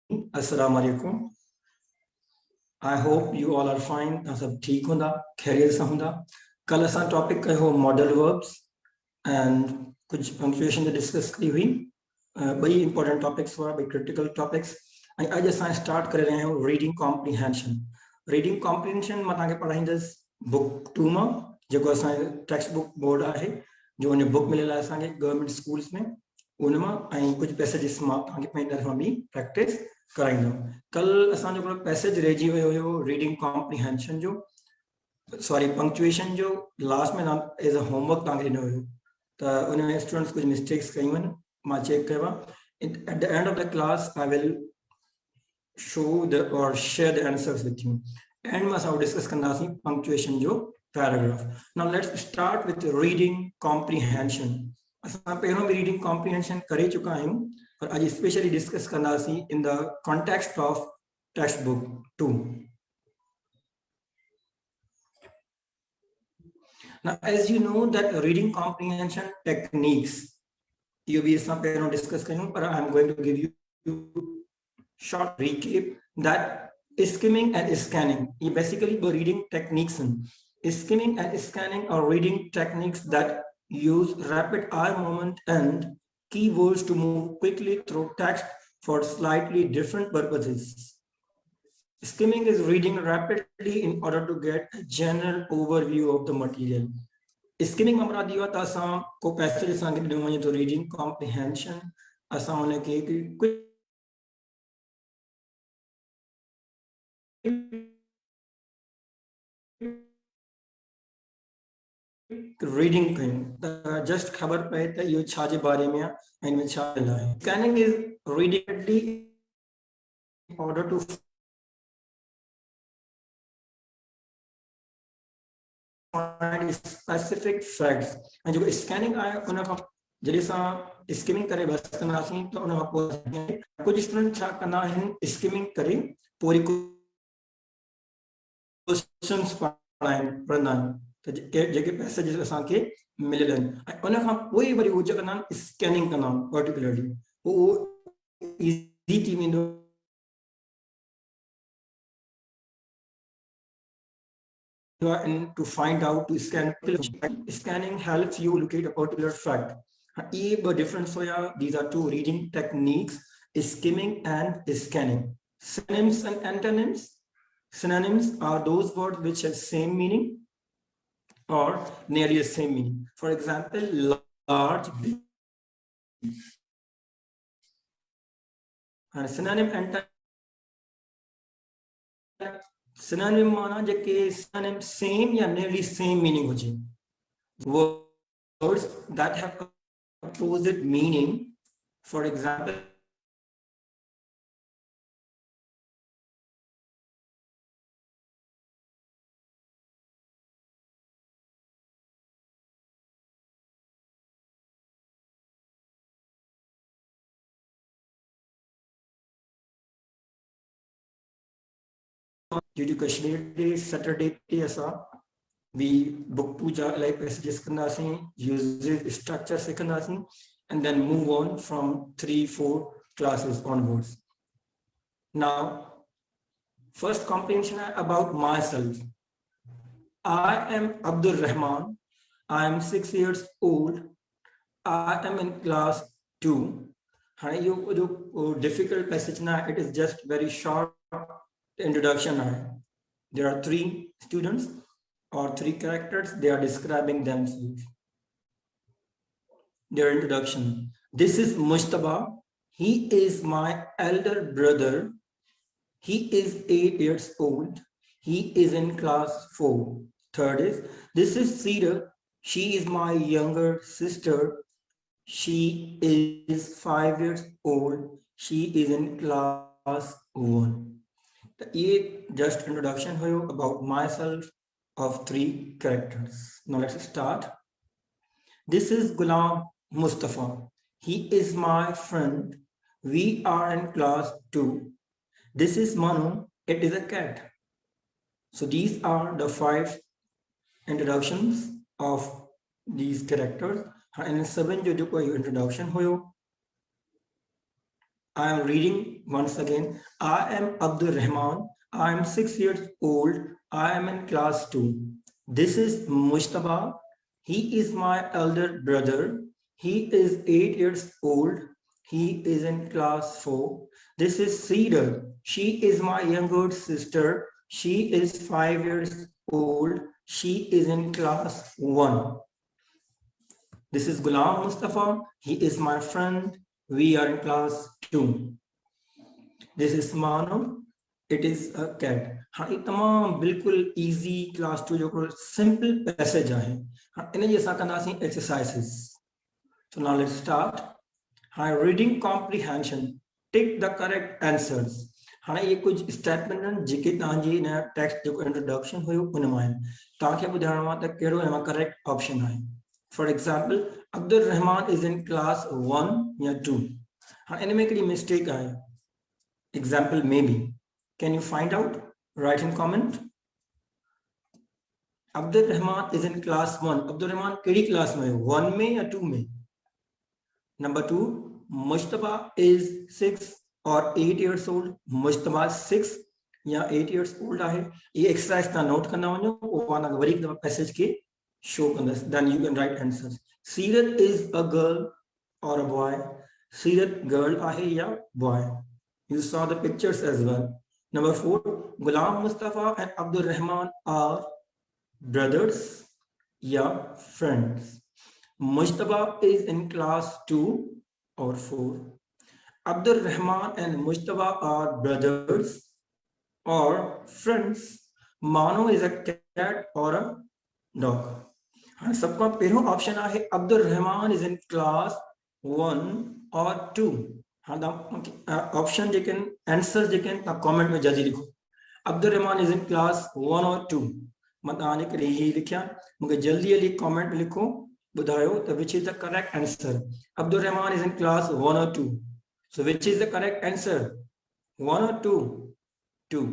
Assalamu alaikum. I hope you all are fine. सब ठीक होंदा, खैरियत से होंदा. कल असां टॉपिक कयो हो मॉडल वर्ब्स एंड कुछ पंक्चुएशन जो डिस्कस करी हुई. ॿई इंपॉर्टेंट टॉपिक्स हुआ, ॿई क्रिटिकल टॉपिक्स. ऐं अॼु असां स्टार्ट करे रहिया आहियूं रीडिंग कॉम्प्रीहेंशन. रीडिंग कॉम्प्रीहेंशन मां तव्हांखे पढ़ाईंदुसि बुक 2 मां, जेको असांजो टेक्स्ट बुक बोर्ड आहे, जो उन बुक मिलियल आहे असांखे गवर्नमेंट स्कूल्स में. उन मां ऐं कुझु पैसेजिस मां तव्हांखे पंहिंजी तरफ़ मां बि प्रैक्टिस कराईंदुमि. कल असांजो हिकिड़ो पैसेज रहिजी वियो हुयो रीडिंग कॉम्प्रीहेंशन जो, सॉरी पंक्चुएशन जो. लास्ट में एज अ होमवर्क तव्हांखे ॾिनो हुयो, त उन में स्टूडेंट्स कुझु मिस्टेक्स कयूं आहिनि, मां चेक कयो आहे. At the end of the class I will show the or share the answers with you. And में असां डिस्कस कंदासीं पंक्चुएशन जो paragraph. Now let's start with reading comprehension. असां पहिरों बि रीडिंग कॉम्प्रीहेंशन करे चुका आहियूं, पर आज स्पेशली डिस्कस कंदासीं in the context of text book 2. Now, as you know that reading comprehension techniques, you be some parent discuss करूँ, but I am going to give you short recap that skimming and scanning. ये basically the reading techniques. Skimming and scanning are reading techniques that use rapid eye movement and keywords to move quickly through text for slightly different purposes. Skimming is reading rapidly in order to get a general overview of the material. Skimming में मरादी हुआ था असां को passage असां के ॾिनो वञे तो रीडिंग कॉम्प्रीहेंशन असां उन के रीडिंग कयूं त जस्ट ख़बर पए त इहो छा जे बारे में आहे ऐं में छा आहे. Scanning is reading in order to find specific facts. and जो स्कैनिंग आहे उन खां जॾहिं असां स्किमिंग करे बस कंदासीं त उन खां पोइ कुझु स्टूडेंट छा कंदा आहिनि स्किमिंग करे पूरी क्वेश्चंस पढ़ंदा आहिनि त जेके पैसेज असांखे मिलियल आहिनि ऐं उन खां पोइ वरी उहो कंदा आहिनि स्कैनिंग कंदा आहिनि पर्टिकुलरली उहो ईज़ी थी वेंदो. And to find out to scan, scanning helps you locate a particular fact. The difference here, these are two reading techniques, skimming and scanning. Synonyms and antonyms. Synonyms are those words which have same meaning or nearly the same meaning. For example, large, big. And synonym antonym. Synonym माना जेके synonym same या nearly same meaning होजे. Words that have opposite meaning, for example, due to Kashmir Day, Saturday Day असां we book puja like passages kandasin, uses structure sekandasin, and then move on from 3-4 classes onwards. Now, first comprehension about myself. I am Abdul Rahman. I am 6 years old. I am in class 2. Difficult passage na, it is just very short introduction. There are 3 students or 3 characters, they are describing themselves. Their introduction. This is Mustaba. He is my elder brother. He is 8 years old. He is in class 4. Third is, this is Sira. She is my younger sister. She is 5 years old. She is in class 1. Just introduction about myself of 3 characters. Now let's start. This is Ghulam Mustafa. He is my friend. We are in class 2. This is Manu. It is a cat. So these are the 5 introductions of these characters. And 7 जो कोई introduction हुयो. I am reading once again. I am Abdul Rahman. I am 6 years old. I am in class 2. This is Mujtaba. He is my elder brother. He is 8 years old. He is in class 4. This is Cedar. She is my younger sister. She is 5 years old. She is in class 1. This is Ghulam Mustafa. He is my friend. We are in class 2. This is Mano. It is a cat. हाँ ये तमाम बिल्कुल easy class 2 जो simple passage है. हाँ इन्हें जैसा करना सी exercises. So now let's start. हाँ reading comprehension. Take the correct answers. हाँ ये कुछ statement हैं जिके तांजी नया text जो introduction हुई उनमें ताकि बुधारण वहाँ तक केरो एमा correct option है. For example, Abdul Rahman is in class 1 या 2. हाँ इनमें कड़ी mistake है. Example maybe. Can you find out? Write in comment. Abdul Rahman is in class 1. Abdul Rahman kedi class में 1 में या 2 में? Number 2, Mujtaba is 6 or 8 years old. Mujtaba 6 या 8 years old है. ये exercise ना note करना हो जो वो वाला वरीक दबा passage के show करना. Then you can write answers. Sirat is a girl or a boy. Sirat girl है या boy. You saw the pictures as well. Number 4, Ghulam Mustafa and Abdul Rahman are brothers, yeah, friends. Mujtaba is in class 2 or 4. Abdul Rahman and Mujtaba are brothers or friends. Mano is a cat or a dog. सबका पहला option है Abdul Rahman is in class 1 or 2. Option जेकन answer जेकन ता comment में जल्दी लिखो. Abdul Rahman is in class 1 or 2 मत आने के लिए ही लिखिया मुझे जल्दी जल्दी कमेंट में लिखो बुधायो तो which is the correct answer. Abdul Rahman is in class 1 or 2. So which is the correct answer 1 or 2? 2.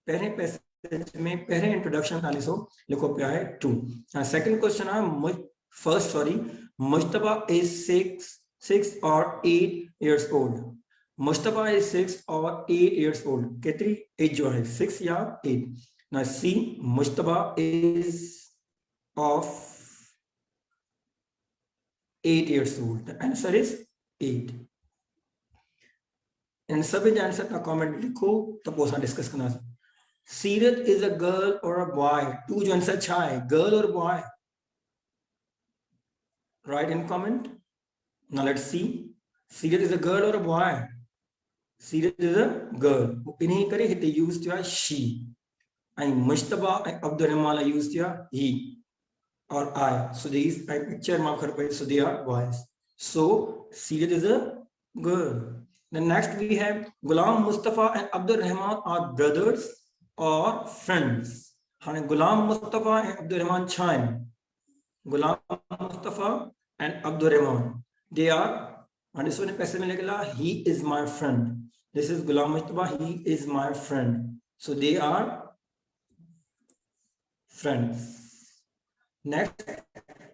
पहले पैसेज में पहले इंट्रोडक्शन वाले सो लिखो क्या है 2. सेकंड क्वेश्चन है first sorry Mujtaba is 6 or 8 years old. Mujtaba is 6 or 8 years old. कितनी as जो है 6 या 8. Now C, Mujtaba is of 8 years old. The answer is 8. इन सभी आंसर का कमेंट लिखो तब वो डिस्कस करना. Sirat is a girl or a boy. 2 जो आंसर अच्छा है girl or boy. Write in comment. Now let's see. Sirat is a girl or a boy? Sirat is a girl. इन्हीं करे हिते use किया she. And Mujtaba and Abdul Rahman use किया he or I. So these I picture marker पे so they are boys. So Sirat is a girl. Then next we have Ghulam Mustafa and Abdul Rahman are brothers or friends. हाँ Ghulam Mustafa and Abdul Rahman छान. Ghulam Mustafa and Abdul Rahman. They are, and this one पैसे में लिखला he is my friend. This is Ghulam Mujtaba, he is my friend. So they are friends. Next,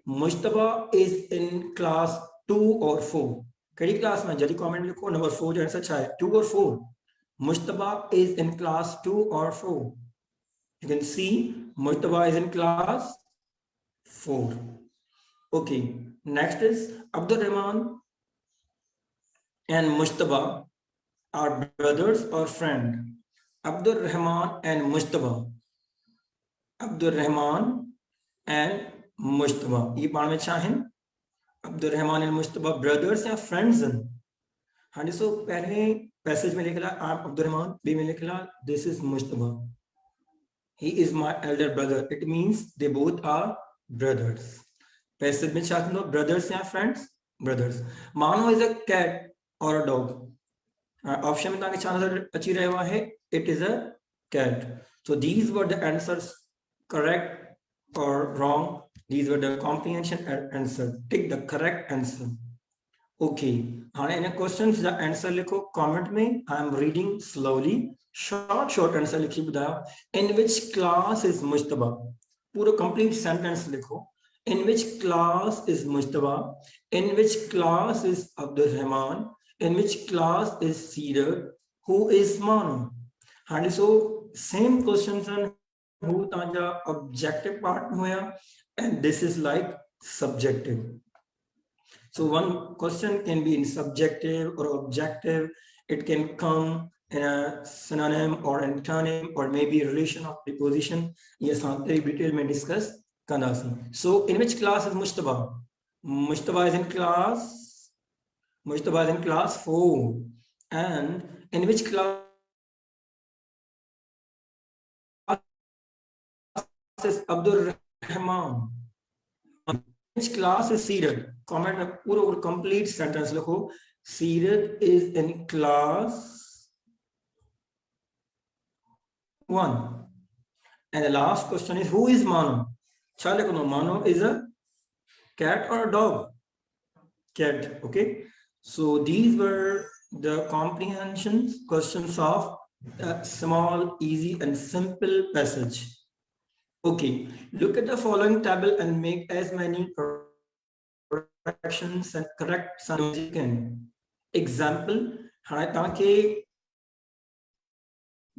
Mujtaba is in class 2 or 4. कड़ी class में जल्दी comment लिखो. Number 4 जो answer अच्छा है 2 or 4. Mujtaba is in class 2 or 4. You can see Mujtaba is in class 4. Okay, next is Abdul Rahman and Mujtaba are brothers or friend. Abdul Rahman and Mujtaba. Abdul Rahman and Mujtaba. ये बार में चाहें Abdul Rahman and Mujtaba brothers या friends हैं. हाँ जी सो पहले passage में लिखला आप Abdul Rahman बी में लिखला this is Mujtaba. He is my elder brother. It means they both are brothers. Passage में चाहते हो brothers या friends? Brothers. Mano is a cat or a dog. Option में ताकि चांस अच्छी रहे हुआ है it is a cat. So these were the answers, correct or wrong. These were the comprehension answer. Take the correct answer. Okay. हाँ इन questions the answer लिखो comment में. I am reading slowly. short answer लिखी बताओ. In which class is Mujtaba? पूरा complete sentence लिखो. In which class is Mujtaba? In which class is Abdul Rahman? In which class is seated? Who is Manu? And so same questions on who tanja objective part hoya, and this is like subjective. So one question can be in subjective or objective. It can come in a synonym or antonym or maybe relation of preposition. Yes, detail may discuss. So in which class is Mujtaba? Mujtaba is in class. Mujtaba is in class 4. And in which class is Abdul Rahman? Which class is Seerat? Comment में पूरा complete sentence लिखो. Seerat is in class 1. And the last question is, who is Manu? Manu is a cat or a dog? Cat. Okay. So these were the comprehension questions of a small, easy, and simple passage. Okay. Look at the following table and make as many corrections and correct some as you can. Example.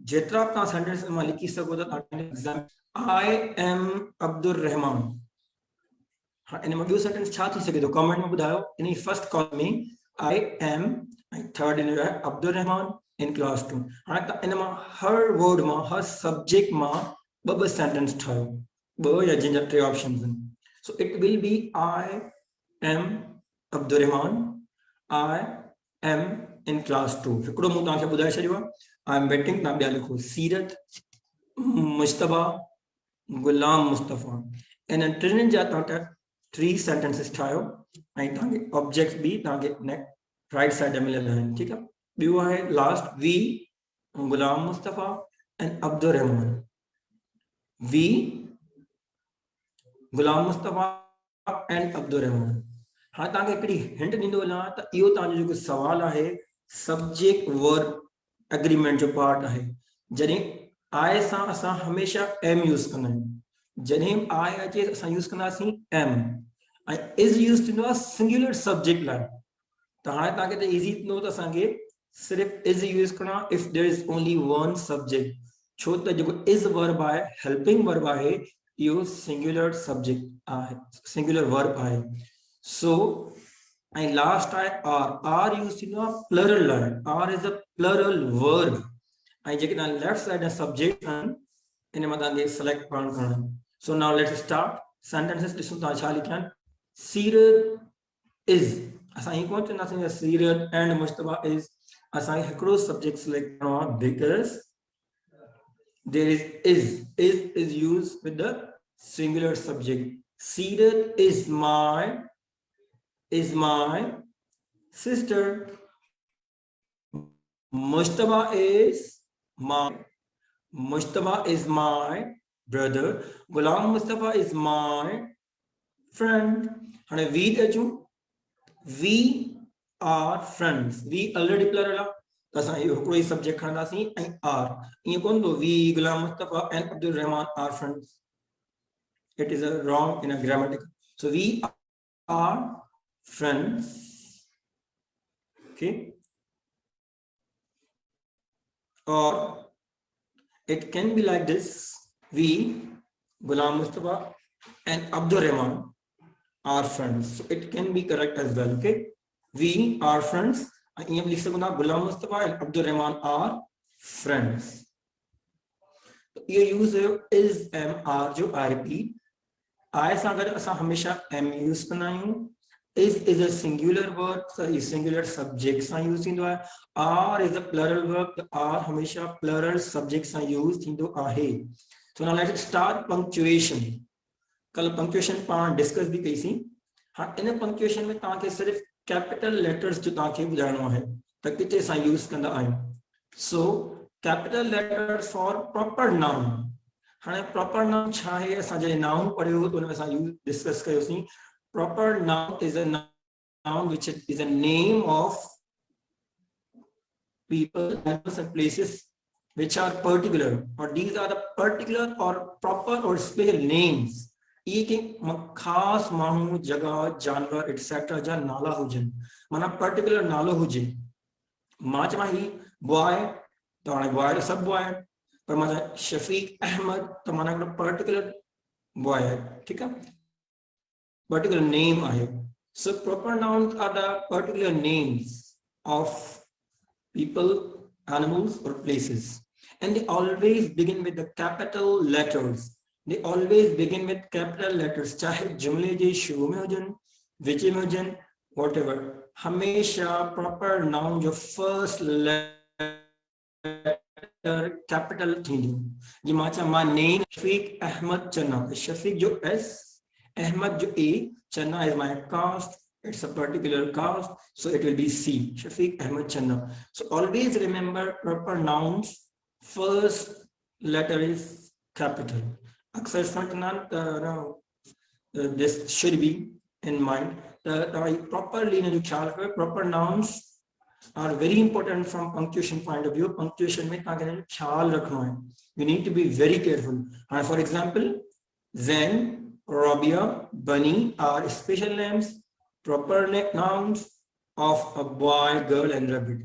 जेतरा अपना sentence में लिखी सको तो example I am Abdul Rahman हां इन में ॿियो sentence छा थी सके तो कमेंट में ॿुधायो इन फर्स्ट कॉलम में I am third in Abdul Rahman in class 2 हां त इन में हर वर्ड में हर सब्जेक्ट में ब सेंटेंस ठायो ब या जिन टे options so it will be I am Abdul Rahman I am in class 2 हिकड़ो मु ताके बुधाए छडियो I'm betting ना बिया लिखो सीरत मुस्तफा गुलाम मुस्तफा इन ट्रिन जाता था 3 सेंटेंसेस ठायो ऐं ताके ऑब्जेक्ट्स भी ताके राइट साइड में मिलल आहिनि ठीक है बियो है last we Ghulam Mustafa and Abdul Rahman we Ghulam Mustafa and Abdul Rahman हां ताके एकड़ी हिंट दींदो ना त इयो ताजो जो सवाल है सब्जेक्ट वर्ब एग्रीमेंट जो पार्ट है जने आई सा असा हमेशा एम यूज करना है जने आई अचे असा यूज करना see am I is used in singular subject line तो हां ताके तो इजी नो तो संगे सिर्फ इज यूज करना if there is only one subject छो तो जो इज वर्ब है हेल्पिंग वर्ब है यो सिंगुलर सब्जेक्ट है सिंगुलर वर्ब है so and last are used in a plural line. Are is a plural verb. I check on left side a subject and in a select part. So now let's start sentences. Listen to Achali can. Seerat is assign equal to nothing as Seerat and Mustafa is assign across subjects select because there is used with the singular subject. Seerat is my sister. Mustafa is my brother. Ghulam Mustafa is my friend. And we are friends. We already plural. That's why you subject and are. We Ghulam Mustafa and Abdul Rahman are friends. It is a wrong in a grammatical. So we are friends. Okay. Or it can be like this. We, Ghulam Mustafa and Abdul Rahman are friends. So it can be correct as well. Okay. We are friends. Ghulam Mustafa and Abdul Rahman are friends. You use is, am, are, jo I repeat. I हमेशा am use करना is a singular word, so is singular subjects are used in the are is a plural verb, are हमेशा plural subjects are used in the आहे. So now let's start punctuation. कल punctuation पाण discuss भी कईसी. हाँ इन punctuation में ताके सिर्फ capital letters जो ताके बुझाइणो है त किथे सा यूज कंदा आहियूं. So capital letters for proper noun. हाँ proper noun छा है असां जे noun पढ़ियो तो उन में असां यूज डिस्कस कयोसीं. Proper noun is a noun which is a name of people, animals and places which are particular, or these are the particular or proper or special names. एक खास माण्हू जगह जानवर etc जा नाला हुजन माना particular नालो हुजे मां चवां ही बॉय तो हाणे बॉय तो सब बॉय पर मां शफीक अहमद तो माना हिकिड़ो पर्टिकुलर बॉय है, ठीक है, particular name आहे. So proper nouns are the particular names of people, animals or places, and they always begin with the capital letters. They always begin with capital letters, चाहे जुमले जे शुरू में हुजन, विच में Heusen, whatever. हमेशा proper noun जो first letter capital थींदी. जी मां चवां मां name शफीक अहमद चन्ना, शफीक जो S, Ahmad jo A, Channa is my caste, it's a particular caste, so it will be C, Shafiq Ahmad Channa. So always remember proper nouns, first letter is capital. Aksar this should be in mind. Properly proper nouns are very important from punctuation point of view. Punctuation mein khyaal rakhna hai. You need to be very careful. For example, Zen, Rabia, Bunny are special names, proper nouns of a boy, girl, and rabbit.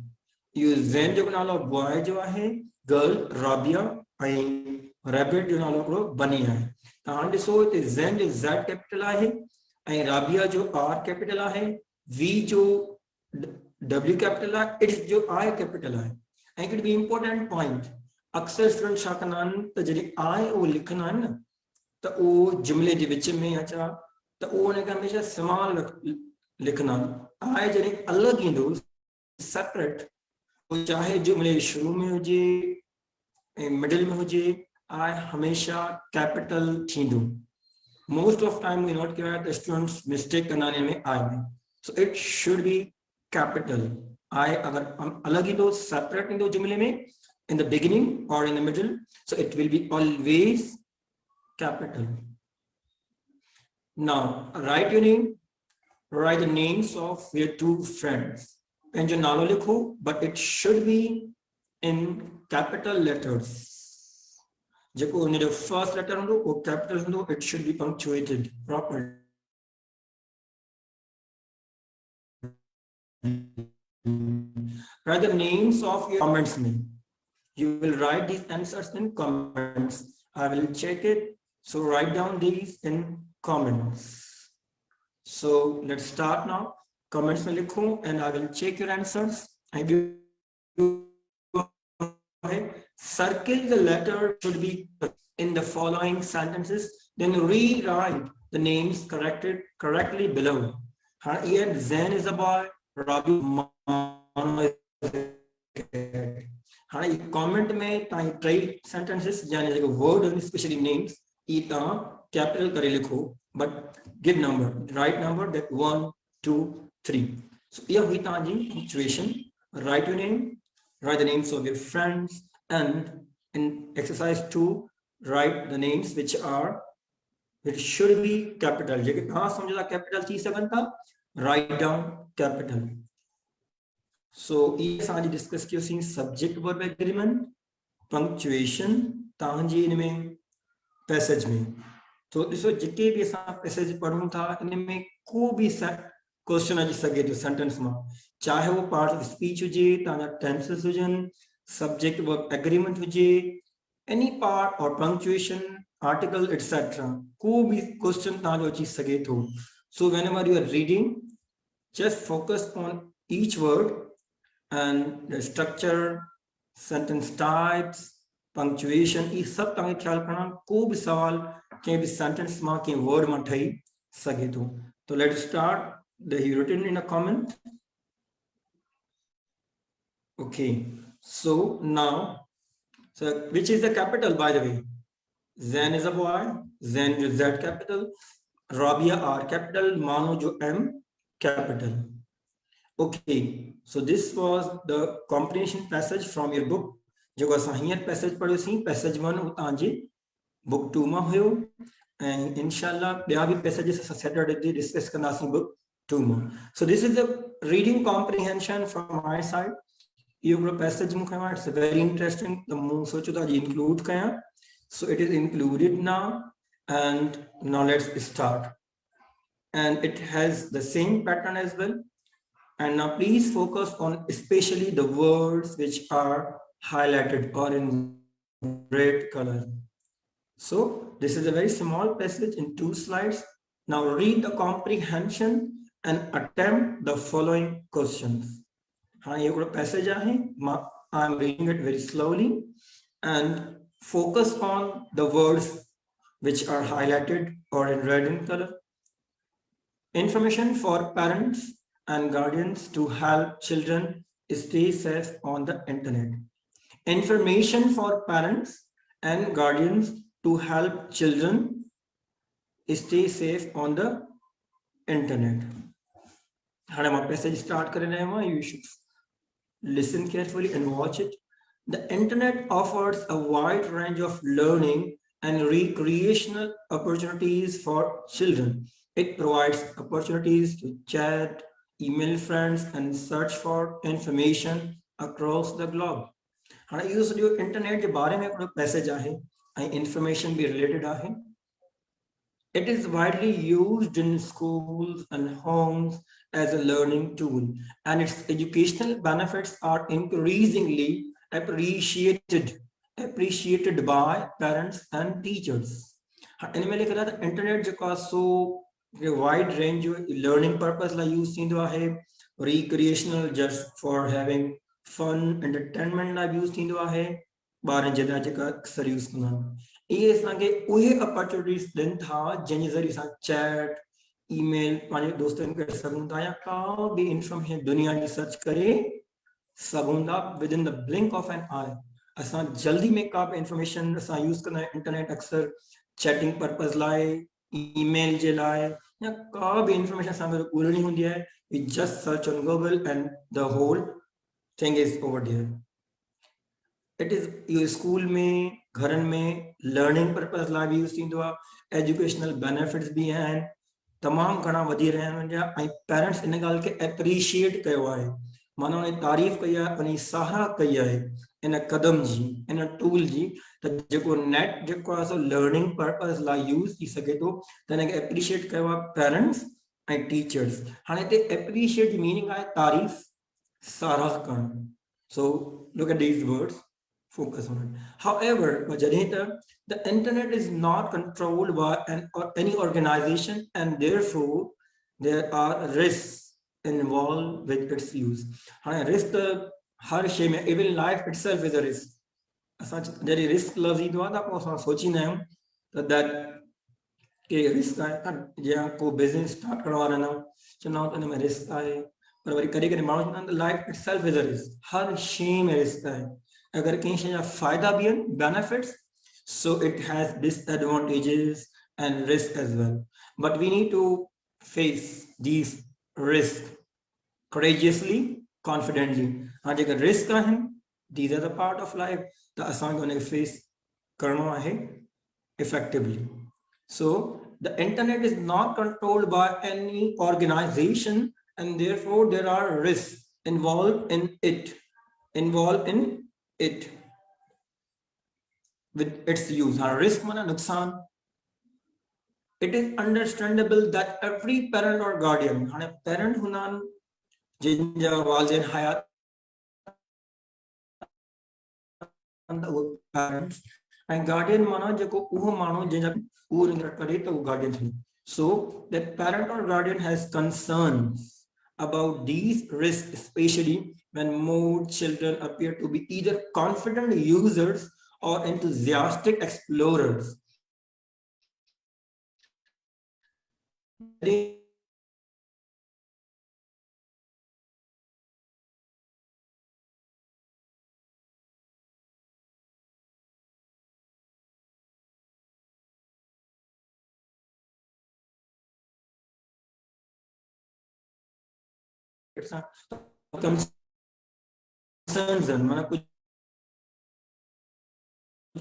You Zen जो नालो boy जो है, girl Rabia, and rabbit जो नालो करो Bunny है. तां ॾिसो ते Zen जो Z capital आहे, ऐं Rabia जो R capital आहे, V जो W capital आहे, X जो I capital आहे. ऐं हिकिड़ी ॿी important point, अक्सर स्टूडेंट छा कंदा आहिनि त जॾहिं I उहो लिखंदा आहिनि न तो वो जुमले के विच में अचा तो वो उनके हमेशा स्मॉल लिखना आए जॾहिं अलग ईंदो सेपरेट, वो चाहे जुमले शुरू में हुजे मिडिल में हुजे, आए हमेशा कैपिटल थींदो. Most of time we note कया त स्टूडेंट्स मिस्टेक कंदा आहिनि में आई में, so it should be capital. आए अगर अलग ईंदो सेपरेट ईंदो जुमले में इन द बिगिनिंग और in the middle, so it will be always capital. Now write your name, write the names of your two friends. And your nalo likho, but it should be in capital letters. Jeko उन जो first letter हुंदो वो capital हुंदो, it should be punctuated properly. Write the names of your comments name. You will write these answers in comments. I will check it. So write down these in comments. So let's start now. Comments में लिखो and I will check your answers. I will circle the letter should be in the following sentences. Then rewrite the names correctly below. Here Zen is a boy. Rabi is a comment में try sentences जाने जगह word and especially names capital करे लिखो, but give number, right number, that 1 2 3. So यह हुई ताजी punctuation. Write your name, write the names of your friends, and in exercise 2 write the names which should be capital. जेके कहाँ समझा capital थी सघन था, write down capital. So ये सारी डिस्कस कियोसीं सब्जेक्ट वर्ब एग्रीमेंट, पंक्चुएशन तांजी इनमें पैसेज में. तो ॾिसो जेके भी असां पैसेज पढ़ूं था इनमें को भी क्वेश्चन अची सके तो सेंटेंस में, चाहे वो पार्ट ऑफ स्पीच हुजे, तांजा टेंसेस हुजन, सब्जेक्ट वर्ब एग्रीमेंट हुजे, any part or punctuation article etcetera, को भी क्वेश्चन तांजो अची सके तो. So whenever you are reading, just focus on each word and the structure, sentence types, punctuation, ये सब तव्हांखे ख्याल करना. को भी सवाल कंहिं भी सेंटेंस मां कंहिं वर्ड मां ठही सके थो. तो let's start. The written in a comment. Okay, so now, so which is the capital, by the way? Zen is a boy, Zen is Z capital, Rabia R capital, Mano jo M capital. Okay, so this was the comprehension passage from your book. जो असां हींअर passage पढ़ियोसीं, passage 1 तव्हांजे book 2 मां हुयो, ऐं इंशाल्लाह ॿिया बि पैसेजिस असां सैटरडे ते डिस्कस कंदासीं बुक 2 मां. So this is the reading comprehension from my side. इहो हिकिड़ो पैसेज मूंखे वणियो, इट्स वेरी इंटरेस्टिंग, त मूं सोचियो त अॼु इंक्लूड कयां. So it is included now, and now let's start. And it has the same pattern as well. And now please focus on especially the words which are highlighted or in red color. So this is a very small passage in 2 slides. Now read the comprehension and attempt the following questions. हाँ ये पूरा passage है. I am reading it very slowly and focus on the words which are highlighted or in red in color. Information for parents and guardians to help children stay safe on the internet. Information for parents and guardians to help children stay safe on the internet. हाँ हम passage start कर रहे हैं. You should listen carefully and watch it. The internet offers a wide range of learning and recreational opportunities for children. It provides opportunities to chat, email friends, and search for information across the globe. हाँ ये जो internet के बारे में पूरा passage आहे ऐं information भी related आहे. It is widely used in schools and homes as a learning tool, and its educational benefits are increasingly appreciated by parents and teachers. इनमें लिखा था इंटरनेट जो so wide range learning purpose ला use थींदो आहे, recreational just for having fun entertainment ला use थींदो आहे, ॿारनि जे लाइ जेका अक्सर यूज कंदा आहिनि. इहे असांखे उहे अपॉर्चुनिटीज़ ॾियनि था जंहिंजे ज़रिए असां चैट, ईमेल पंहिंजे दोस्तनि खे करे सघूं था या का बि इंफॉर्मेशन दुनिया जी सर्च करे सघूं था within the blink of an eye. असां जल्दी में का बि इंफॉर्मेशन असां यूज़ कंदा आहियूं इंटरनेट अक्सर चैटिंग पर्पस लाइ, ईमेल जे लाइ या का बि इंफॉर्मेशन असांखे ॻोल्हणी हूंदी आहे. We just search on Google and the whole thing is over there. It is यो स्कूल में घर में लर्निंग पर्पस लाइ बि यूज़ थींदो आहे. एजुकेशनल बेनिफिट्स बि आहिनि तमामु घणा वधी रहिया आहिनि ऐं पेरेंट्स इन ॻाल्हि खे एप्रिशिएट कयो आहे, माना उन तारीफ़ कई आहे, उन साराह कई आहे इन कदम जी, इन टूल जी, त जेको नेट जेको आहे सो लर्निंग पर्पस लाइ यूज़ थी सघे थो त हिनखे एप्रिशिएट कयो आहे पेरेंट्स ऐं टीचर्स. हाणे हिते एप्रिशिएट जी मीनिंग आहे तारीफ़, साराह करणु. So look at these words, focus on it. However, the internet is not controlled by any organization, and therefore there are risks involved with its use. Risk हर शइ में, even life itself is a risk. असां जॾहिं risk लफ़्ज़ ईंदो आहे त पोइ असां सोचींदा आहियूं त दैट के रिस्क आहे. जीअं को बिज़नेस स्टार्ट करण वारा आहियूं चवंदा आहियूं त हिन में रिस्क आहे, पर वरी कॾहिं कॾहिं माण्हू चवंदा आहिनि त life itself is a risk. हर शइ में रिस्क आहे. अगर कहीं शइ जा फ़ाइदा भी आहिनि, benefits, so it has disadvantages and risk as well. But we need to face these risks courageously, confidently. हाँ जेका रिस्क आहिनि, these are the part of life, त असांखे उनखे फेस करणो आहे effectively. So the internet is not controlled by any organization, and therefore there are risks involved in it with its use. Risk mana nuksan. It is understandable that every parent or guardian, parent hunan jinja walidain hayat parents and guardian mana jeko uho mano jinja uho kare to guardian. So that parent or guardian has concerns about these risks, especially when more children appear to be either confident users or enthusiastic explorers. Concerns and mana kuch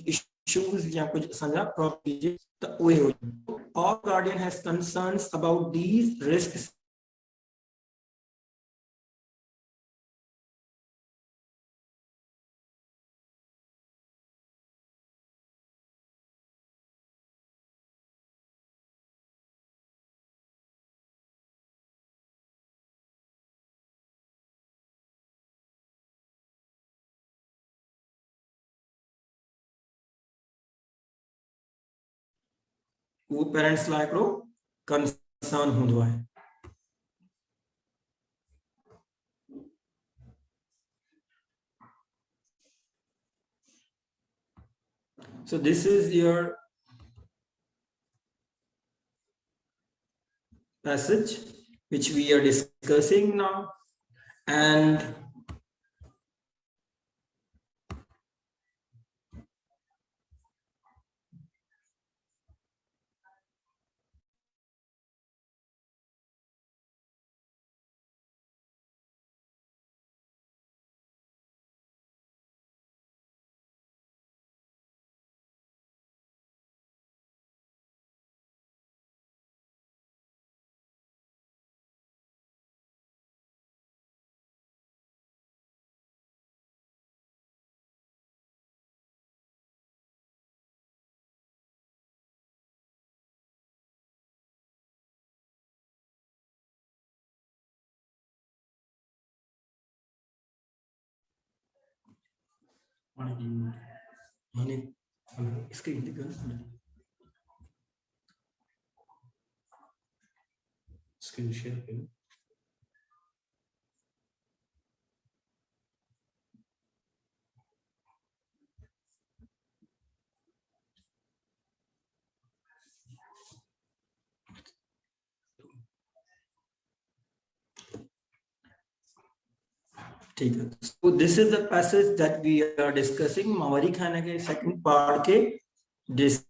issues या कुछ संजा property तो वो हो. All guardian has concerns about these risks वो parents लाइ हिकिड़ो concern हूंदो आहे। So this is your passage which we are discussing now, and screen share. So this is the passage that we are discussing. Mawari Khana ke second part ke discuss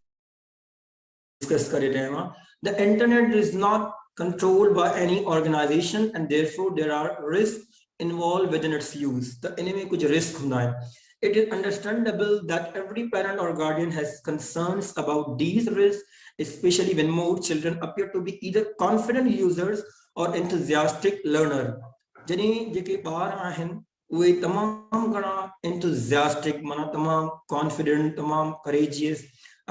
kar rahe hain. The internet is not controlled by any organization, and therefore there are risks involved within its use. The enemy kuch risk hunda hai. It is understandable that every parent or guardian has concerns about these risks, especially when more children appear to be either confident users or enthusiastic learners. जॾहिं जेके ॿार आहिनि उहे तमामु घणा enthusiastic माना तमामु confident तमामु courageous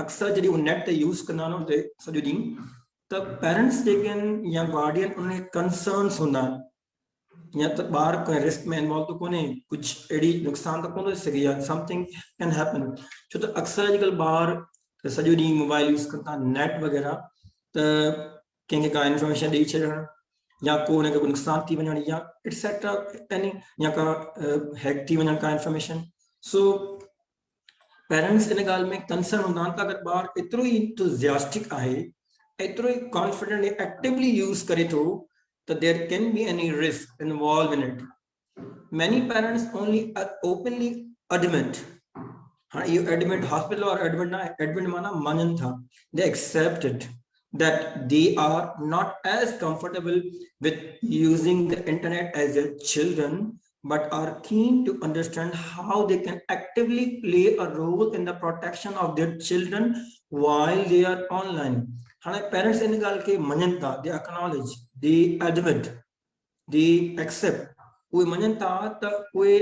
अक्सर जॾहिं उहे नेट ते यूज़ कंदा आहिनि उते सॼो ॾींहुं त पेरेंट्स जेके आहिनि या गार्डियन उन कंसर्न्स हूंदा आहिनि या त ॿार कंहिं रिस्क में इन्वॉल्व थो कोन्हे कुझु अहिड़ी नुक़सान त कोन थो थी सघे या समथिंग कैन हैपन छो त अक्सर अॼुकल्ह ॿार सॼो ॾींहुं मोबाइल यूज़ कनि था नेट वग़ैरह त कंहिंखे का इंफॉर्मेशन ॾेई छॾणु या को उनखे को नुक़सान थी वञण या एटसेट्रा एनी या का हैक थी वञण का इंफॉर्मेशन सो पेरेंट्स इन ॻाल्हि में कंसर्न हूंदा आहिनि त अगरि ॿार एतिरो ई इंथुजियास्टिक आहे एतिरो ई कॉन्फिडेंट एक्टिवली यूज़ करे थो त there can be any risk involve in it many parents only openly admit हाँ ये एडमिट हॉस्पिटल और एडमिट ना एडमिट माना मञनि था they accept it that they are not as comfortable with using the internet as their children, but are keen to understand how they can actively play a role in the protection of their children while they are online. हाँ parents इन गाल के मञनि था they acknowledge, they admit, they accept. उहे मञनि था त उहे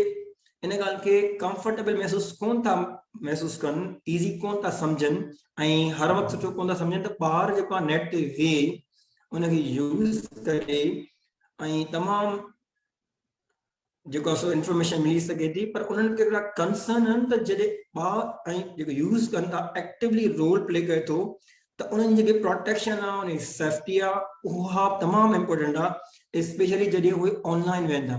इन ॻाल्हि खे कंफर्टेबल महसूस कोन था महसूस कनि इज़ी कोन था सम्झनि ऐं हर वक़्तु सुठो कोन था सम्झनि त ॿार जेको आहे नेट ते वेही उनखे यूज़ करे ऐं तमामु जेको आहे सो इंफॉर्मेशन मिली सघे थी पर उन्हनि खे हिकिड़ा कंसर्न आहिनि त जॾहिं ॿार ऐं जेको यूज़ कनि था एक्टिवली रोल प्ले करे थो त उन्हनि जेके प्रोटेक्शन आहे उन सेफ्टी आहे उहा तमामु इम्पोर्टेंट आहे स्पेशली जॾहिं उहे ऑनलाइन वेंदा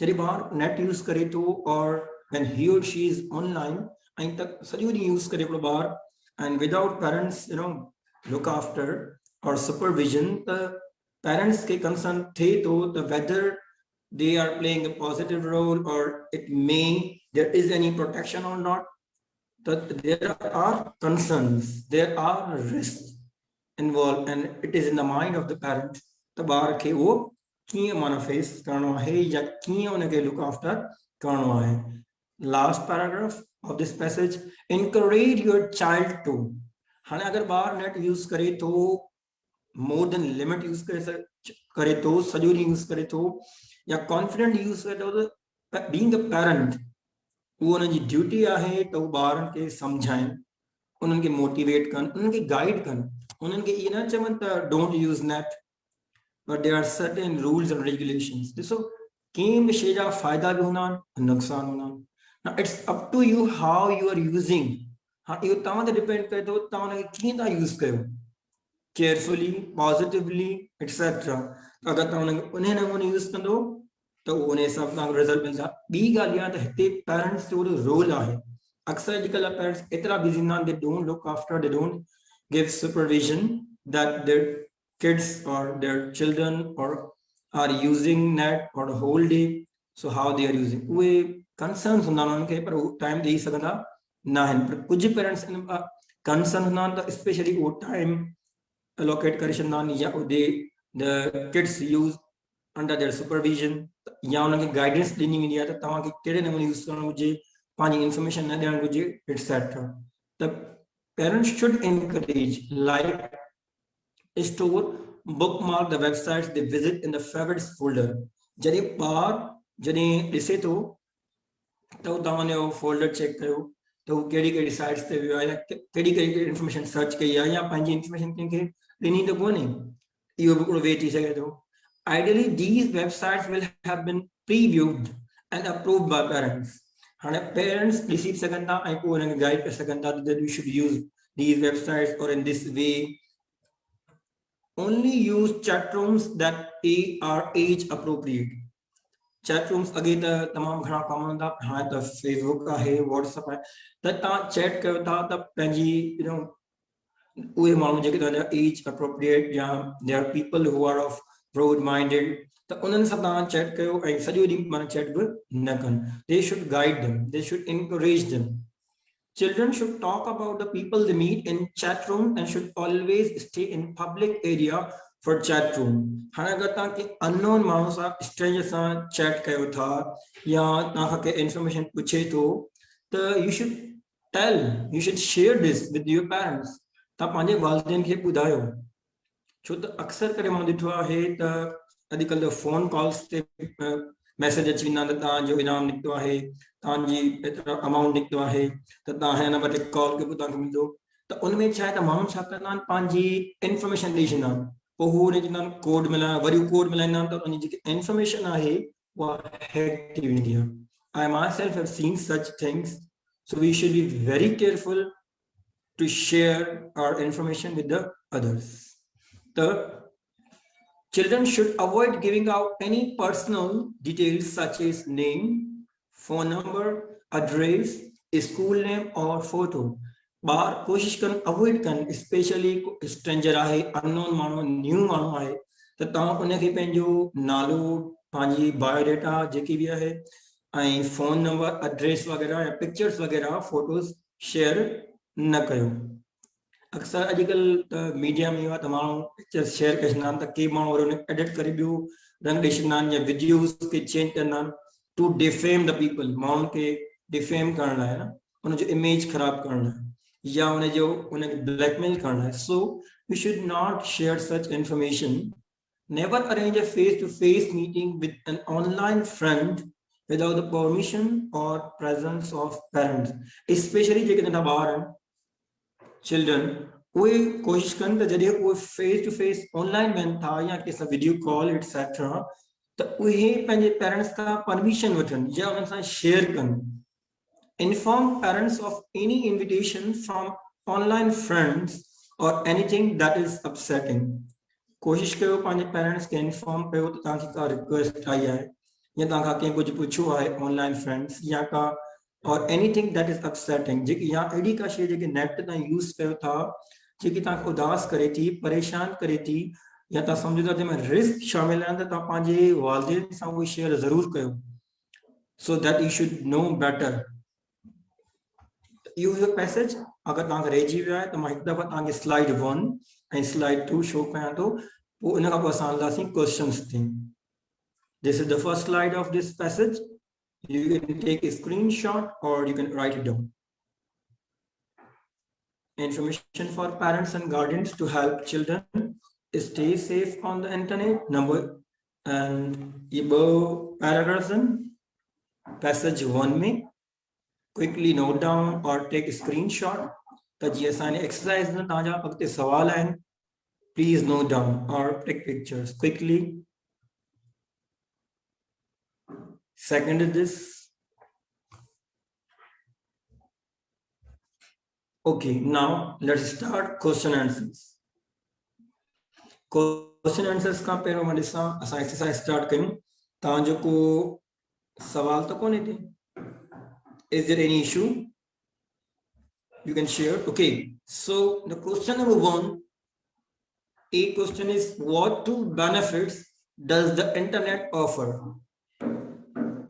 जॾहिं ॿार नेट यूज़ करे थो और when he or she is online ऐं त सॼो ॾींहुं यूज़ करे हिकिड़ो ॿार and without parents look after or supervision the parents के concern थे तो whether they are playing a positive role or it may there is any protection or not that there are concerns there are risks involved and it is in the mind of the parent त ॿार खे वो कीअं माना face करणो आहे या कीअं उनखे लुक आफ्टर करणो आहे last paragraph of this passage encourage your child to हाने अगर ॿार नेट यूज़ करे तो more than limit यूज़ करे तो सॼो ॾींहुं यूज़ करे तो या कॉन्फिडेंट यूज़ करे तो being a parent वो उनजी ड्यूटी आहे त वो ॿारनि खे सम्झाइनि उन्हनि खे मोटिवेट कनि उन्हनि खे गाइड कनि उन्हनि खे इहे न चवनि त don't use net but there are certain rules and regulations ॾिसो कंहिं बि शइ जा फ़ाइदा बि हूंदा आहिनि नुक़सान हूंदा आहिनि now it's up to you how you are using हाँ इहो तव्हां ते डिपेंड करे थो तव्हां उनखे कीअं था यूज़ कयो carefully, positively, etc. अगर तव्हां उन्हें नमूने यूज़ कंदो तो उन हिसाब सां रिज़ल्ट मिलंदा। ॿी ॻाल्हि इहा त हिते पेरेंट्स जो रोल आहे। अक्सर अॼुकल्ह पेरेंट्स एतिरा बिज़ी हूंदा आहिनि, they don't look after, they don't give supervision that their kids or their children or are using net for the whole day, so how they are using उहे concerns हूंदा आहिनि उन्हनि खे, पर उहे टाइम ॾेई सघंदा न आहिनि। पर कुझु पेरेंट्स कंसर्न हूंदा आहिनि त स्पेशली उहो टाइम allocate करे छॾंदा आहिनि, या the kids use under their supervision, या उनखे गाइडेंस ॾिनी वेंदी आहे त तव्हांखे कहिड़े नमूने यूज़ करणु घुरिजे, पंहिंजी इंफॉर्मेशन न ॾियणु घुरिजे, एक्सेट्रा। त parents should encourage, like, store, bookmark the websites they visit in the favorites folder। जॾहिं ॿार जॾहिं ॾिसे थो त हू तव्हांजो फोल्डर चेक कयो त हू कहिड़ी कहिड़ी साइट्स ते वियो आहे, या कहिड़ी कहिड़ी इंफॉर्मेशन सर्च कई आहे, या पंहिंजी इंफॉर्मेशन कंहिंखे ॾिनी त कोन्हे, इहो बि हिकिड़ो वे थी सघे थो। Ideally, these websites will have been previewed and approved by parents। हाँ, parents ॾिसी सघनि था ऐं पोइ हुनखे गाइड करे सघनि था that you should use these websites or in this way। Only use chat rooms that are age appropriate। Chat rooms अॻे त तमामु घणा कॉमन हूंदा, हाणे त फेसबुक आहे, व्हाट्सएप आहे, त तव्हां चैट कयो था त पंहिंजी उहे माण्हू जेके तव्हांजा एज अप्रोप्रिएट या they are people who are of broad minded, त उन्हनि सां तव्हां चैट कयो ऐं सॼो ॾींहुं माना चैट बि न कनि। They should guide them, they should encourage them। Children should talk about the people they meet in chat room and should always stay in public area for chat room। हाँ, अगर तव्हां अननोन माण्हू सां, stranger सां chat कयो था, या तव्हां खां इंफॉर्मेशन पूछे थो, त you should tell, you should share this with your parents। तव्हां पंहिंजे वालिदैन खे ॿुधायो, छो त अक्सर करे मां ॾिठो आहे त अॼुकल्ह फोन कॉल्स ते मैसेज अची वेंदा आहिनि त तव्हांजो इनाम निकितो आहे, तव्हांजी एतिरा अमाउंट निकितो आहे, त तव्हां हिन नंबर ते कॉल कयो तव्हांखे मिलंदो। त उनमें छा आहे त माण्हू छा कंदा आहिनि, पंहिंजी इंफॉर्मेशन ॾेई छॾींदा आहिनि, पोइ हू हुन चवंदा आहिनि कोड मिलायो, वरी कोड मिलाईंदा आहिनि त उनजी जेकी इंफॉर्मेशन आहे उहा हैक थी वेंदी आहे। I myself have seen such things, so we should be very careful to share our information with the others। The children should avoid giving out any personal details such as name, phone number, address, school name or photo। ॿार कोशिश कनि avoid कनि, specially stranger आहे, unknown माण्हू, new माण्हू आहे, त तव्हां उनखे पंहिंजो नालो, पंहिंजी बायोडेटा जेकी बि आहे, ऐं फोन नंबर, एड्रेस वग़ैरह या पिक्चर्स वग़ैरह, फोटोज़ शेयर न कयो। अक्सर अॼुकल्ह मीडिया में आहे त माण्हू पिक्चर्स शेयर करे छॾींदा आहिनि, त के माण्हू वरी उनखे एडिट करे ॿियो रंग ॾेई छॾींदा आहिनि, या वीडियोज़ खे चेंज कंदा आहिनि टू डिफेम द पीपल, माण्हुनि खे डिफेम करण लाइ, न उनजो इमेज ख़राब करण लाइ, या उनखे ब्लैकमेल करण लाइ। So we should not share such information. Never arrange a face-to-face meeting with an online friend without the permission or presence of parents। Especially जेके नंढा ॿार आहिनि, चिल्ड्रन, उहे कोशिश कनि त जॾहिं उहे फेस टू फेस ऑनलाइन वञनि था या कंहिंसां वीडियो कॉल एक्सेट्रा, त उहे पंहिंजे पेरेंट्स खां परमिशन वठनि या उन्हनि सां शेयर कनि। Inform parents of any invitation from online friends or anything that is upsetting। कोशिश कयो पंहिंजे पेरेंट्स खे इन्फॉर्म कयो त तव्हांखे का रिक्वेस्ट आई आहे, या तव्हां खां कंहिं कुझु पुछियो आहे ऑनलाइन फ्रेंड्स, या का और एनीथिंग दैट इज अपसेटिंग, जेकी या अहिड़ी का शइ जेकी नेट तव्हां यूज़ कयो था, जेकी तव्हांखे उदास करे थी, परेशान करे थी, या तव्हां सम्झो था जंहिंमें रिस्क शामिल आहिनि, त तव्हां पंहिंजे वालिदैन सां उहे शेयर ज़रूरु कयो, so that you should know better. इहो पैसेज अगर तव्हांखे रहिजी वियो आहे त मां हिकु दफ़ा तव्हांखे स्लाइड 1 ऐं स्लाइड 2 शो कयां थो, पोइ उन खां पोइ असां हलंदासीं क्वेश्चन्स ते। This is the first slide of this passage. You can take a screenshot or you can write it down। Information for parents and guardians to help children stay safe on the internet। Number and ये paragraphs in passage 1 में quickly note down or take a screenshot। त जीअं असांजे exercise में तव्हांजा अॻिते सवाल आहिनि, please note down or take pictures quickly। Second is this। Okay, now let's start question answers। Question answers का पहिरों मां ॾिसां असां एक्सरसाइज स्टार्ट कयूं तव्हांजो को सवाल तो कोन्हे थी Is there any issue you can share? Okay, so the question number 1, a question is what two benefits does the internet offer?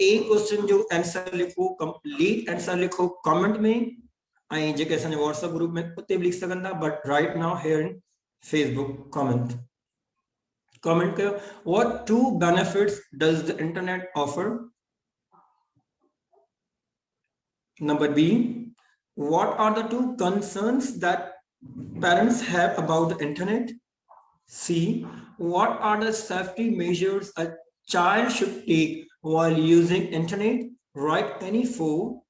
A question जो आंसर लिखो कंप्लीट आंसर लिखो कमेंट में ऐं जेके असांजे व्हाट्सएप ग्रुप में उते भी लिख सघंदा but right now here in Facebook comment कयो what two benefits does the internet offer? Number B, what are the two concerns that parents have about the internet? C, what are the safety measures a child should take while using internet? Write any four.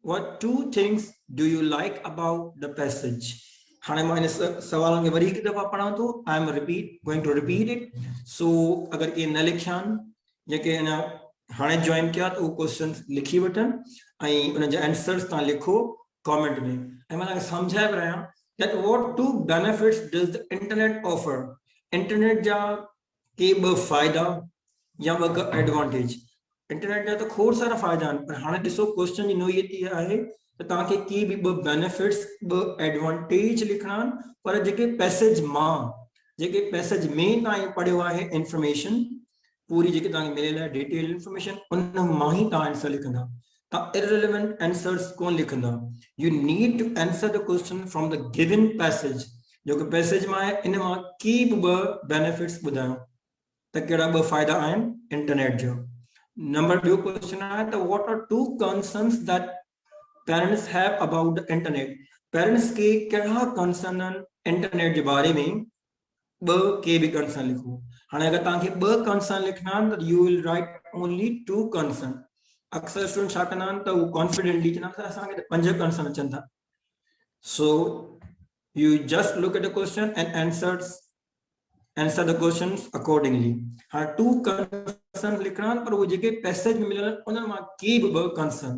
What two things do you like about the passage? हाणे मां इन सवालनि खे worry हिकु दफ़ा पढ़ां थो I am going to repeat it so अगरि के न लिखिया आहिनि जेके अञा हाणे जॉइन किया त उहो क्वेश्चन लिखी वठनि ऐं उन जा आंसर्स तव्हां लिखो कमेंट में ऐं मां तव्हांखे सम्झाए पियो आहियां that what two benefits does the internet offer? Internet जा के ॿ फ़ाइदा या ॿ एडवांटेज इंटरनेट जा त खोड़ सारा फ़ाइदा आहिनि पर हाणे ॾिसो क्वेश्चन जी नोयत इहा आहे त तव्हांखे के बि ॿ बेनिफिट्स ॿ एडवांटेज लिखणा आहिनि पर जेके पैसेज में तव्हां पढ़ियो आहे इंफॉर्मेशन पूरी जेके तव्हांखे मिलियल आहे डिटेल इंफॉर्मेशन उन मां ई तव्हां आंसर लिखंदा तव्हां irrelevant answers कोन लिखंदा you need to answer the question from the given passage जो कि पैसेज में आहे इन मां के बि ॿ बेनिफिट्स ॿुधायो त कहिड़ा ॿ फ़ाइदा आहिनि इंटरनेट जो नंबर ॿियो क्वेश्चन आहे त what are two concerns that parents have about the internet? Parents के कहिड़ा कंसर्न आहिनि इंटरनेट जे बारे में ॿ के बि कंसर्न लिखो हाणे अगरि तव्हांखे ॿ कंसर्न लिखना आहिनि त you will write only to concern अक्सर स्टूडेंट छा कंदा आहिनि त उहो कॉन्फिडेंटली चवंदा आहिनि असांखे 5 कंसर्न अचनि था सो you just look at the question and answer the questions accordingly. हाँ two concern लिखना पर वो जेके पैसेज में मिलना उन्हें मां के भी ब concern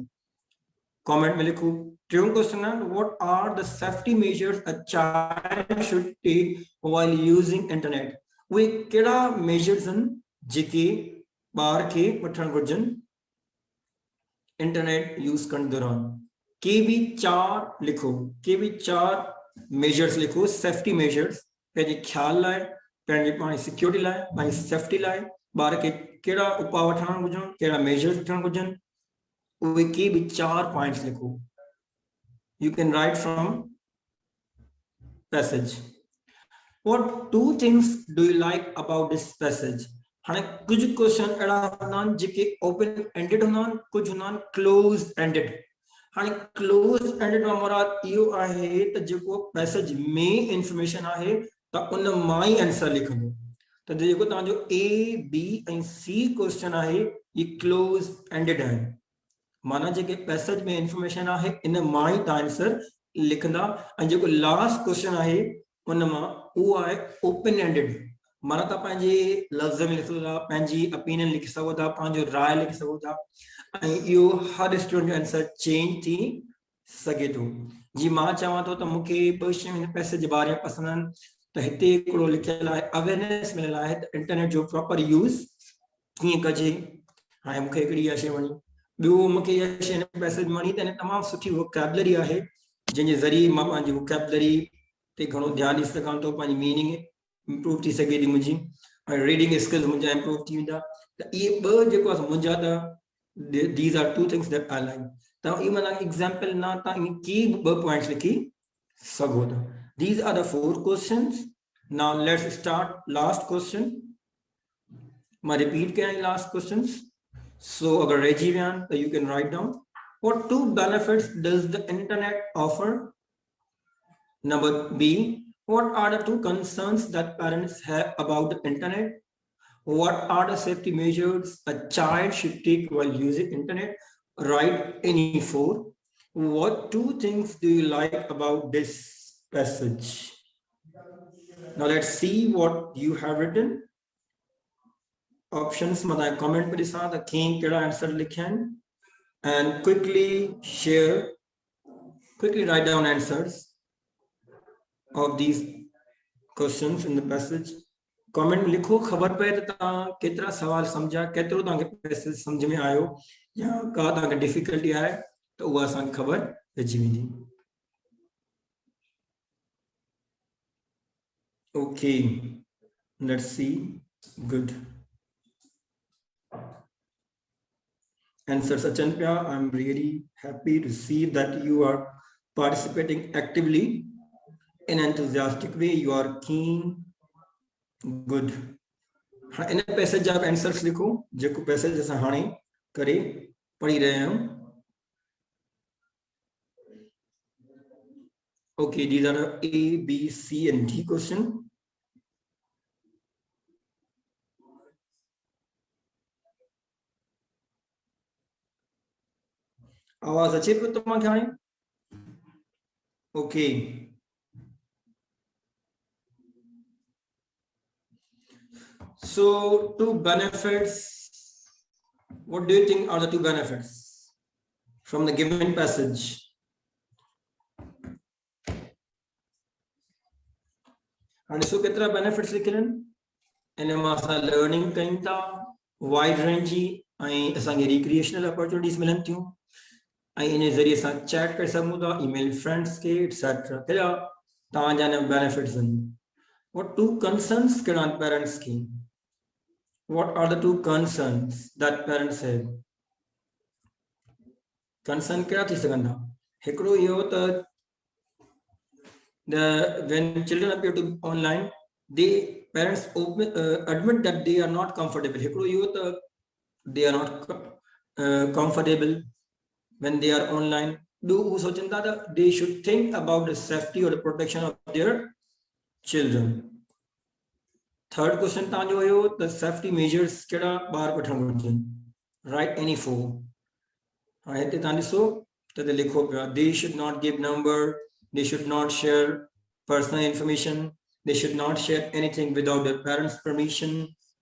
comment में लिखो टियों क्वेश्चन है what are the safety measures a child should take while using internet? वे केड़ा measures हैं जेके ॿार खे वठण घुर्जनि इंटरनेट यूज करण दौरान के भी 4 लिखो के भी 4 measures लिखो सेफ्टी मेजर्स पंहिंजे ख्याल लाइ पंहिंजे पाण सिक्योरिटी लाइ पंहिंजी सेफ्टी लाइ ॿार खे कहिड़ा उपाउ वठण घुर्जनि कहिड़ा मेजर्स वठण घुर्जनि उहे के बि 4 पॉइंट्स लिखो you can write from passage what two things do you like about this passage? हाणे कुछ क्वेश्चन अहिड़ा हूंदा आहिनि जेके ओपन एंडेड हूंदा आहिनि कुछ हूंदा आहिनि क्लोज एंडेड हाणे क्लोज एंडेड मां मुराद इहो आहे त जेको पैसेज में इंफॉर्मेशन आहे त उन मां ई आंसर लिखंदो त जेको तव्हांजो ए बी ऐं सी क्वेश्चन आहे ये क्लोज एंडेड आहिनि माना जेके पैसेज में इंफॉर्मेशन आहे इन मां ई तव्हां आंसर लिखंदा ऐं जेको लास्ट क्वेश्चन आहे उन मां उहो आहे ओपन एंडेड माना तव्हां पंहिंजे लफ़्ज़ में लिखो था पंहिंजी ओपिनियन लिखी सघो था पंहिंजो राय लिखी सघो था ऐं इहो हर स्टूडेंट जो आंसर चेंज थी सघे थो जी मां चवां थो त मूंखे ॿ शयूं हिन पैसेज जे बारे में पसंदि आहिनि त हिते हिकिड़ो लिखियल आहे अवेयरनेस मिलियल आहे त इंटरनेट जो प्रॉपर यूज़ कीअं कजे हाणे मूंखे हिकिड़ी इहा शइ वणी ॿियो मूंखे इहा शइ हिन पैसेज में वणी त हिन तमामु सुठी वोकैबुलरी आहे जंहिंजे ज़रिए मां पंहिंजी वोकैबुलरी ते घणो ध्यानु ॾेई सघां थो पंहिंजी मीनिंग इम्प्रूव थी सघे थी मुंहिंजी ऐं रीडिंग स्किल्स मुंहिंजा इम्प्रूव थी वेंदा त इहे ॿ जेको आहे मुंहिंजा त these are two things that I like. Now, even an example na ta key points likhi sago tha. These are the 4 questions. Now let's start last question. Ma repeat kya last questions. So agar reji vyan, you can write down. What 2 benefits does the internet offer? Number B. What are the 2 concerns that parents have about the internet? What are the safety measures a child should take while using internet? Write any 4. What 2 things do you like about this passage? Now let's see what you have written. Options mata comment par isa the king keda answer likhen and quickly write down answers of these questions in the passage. Comment लिखो खबर पे ता केतरा सवाल समझा केतरो ताके passage समझ में आयो या का ताके difficulty आए तो वो असां खबर भेजी वेंदी. Okay, let's see. Good. Answers अचन पिया. I'm really happy to see that you are participating actively in an enthusiastic way. You are keen. Good. हाँ इन पैसेज आप आंसर्स लिखो जेको पैसेज असां हाणे करे पढ़ी रहे हैं. Okay, these are A, B, C and D question. आवाज अचे पियो तव्हांखे हाणे? Okay. So two benefits. What do you think are the two benefits from the given passage? And so केतरा benefits लिखियन इन मां असां learning कयूं था wide range ऐं असांखे recreational opportunities मिलन थियूं ऐं इन ज़रिए असां chat करे सघूं था email friends के etc. कहिड़ा तव्हांजा न benefits आहिनि. What two concerns कहिड़ा parents खे? What are the two concerns that parents have? Concern कहिड़ा थी सघंदा? हिकिड़ो इहो त when children appear to be online, the parents admit that they are not comfortable. हिकिड़ो इहो त they are not comfortable when they are online. Do सोचनि था त they should think about the safety or the protection of their children. Third question तव्हांजो हुयो the safety measures कहिड़ा ॿार वठण घुरिजनि. Write any four. हाणे हिते तव्हां ॾिसो त लिखो पिया they should not give number, they should not share personal information, they should not share anything without their parents' permission,